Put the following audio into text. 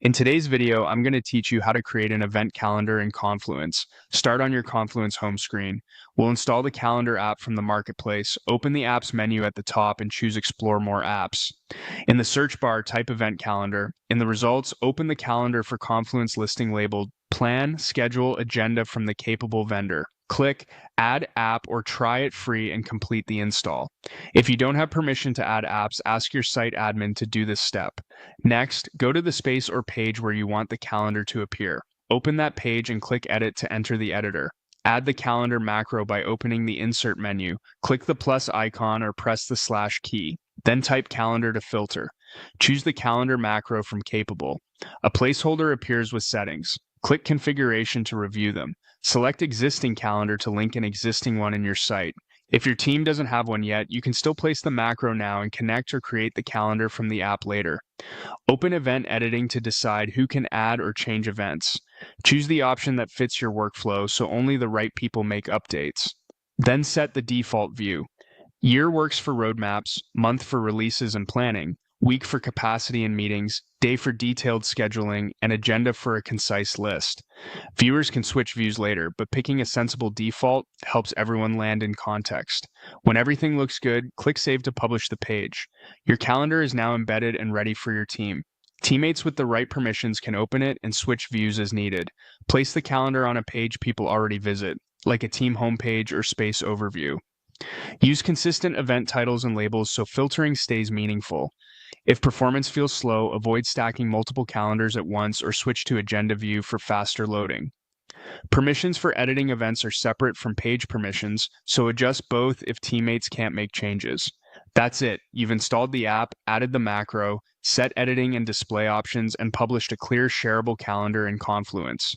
In today's video, I'm going to teach you how to create an event calendar in Confluence. Start on your Confluence home screen. We'll install the calendar app from the marketplace, open the apps menu at the top and choose Explore More Apps. In the search bar, type Event Calendar. In the results, open the calendar for Confluence listing labeled Plan, Schedule, Agenda from the capable vendor. Click Add App or try it free and complete the install. If you don't have permission to add apps, ask your site admin to do this step. Next, go to the space or page where you want the calendar to appear. Open that page and click Edit to enter the editor. Add the calendar macro by opening the Insert menu. Click the plus icon or press the slash key. Then type Calendar to filter. Choose the calendar macro from Capable. A placeholder appears with settings. Click Configuration to review them. Select Existing Calendar to link an existing one in your site. If your team doesn't have one yet, you can still place the macro now and connect or create the calendar from the app later. Open Event Editing to decide who can add or change events. Choose the option that fits your workflow so only the right people make updates. Then set the default view. Year works for roadmaps, month for releases and planning, week for capacity and meetings, day for detailed scheduling, and agenda for a concise list. Viewers can switch views later, but picking a sensible default helps everyone land in context. When everything looks good, click Save to publish the page. Your calendar is now embedded and ready for your team. Teammates with the right permissions can open it and switch views as needed. Place the calendar on a page people already visit, like a team homepage or space overview. Use consistent event titles and labels so filtering stays meaningful. If performance feels slow, avoid stacking multiple calendars at once or switch to agenda view for faster loading. Permissions for editing events are separate from page permissions, so adjust both if teammates can't make changes. That's it. You've installed the app, added the macro, set editing and display options, and published a clear shareable calendar in Confluence.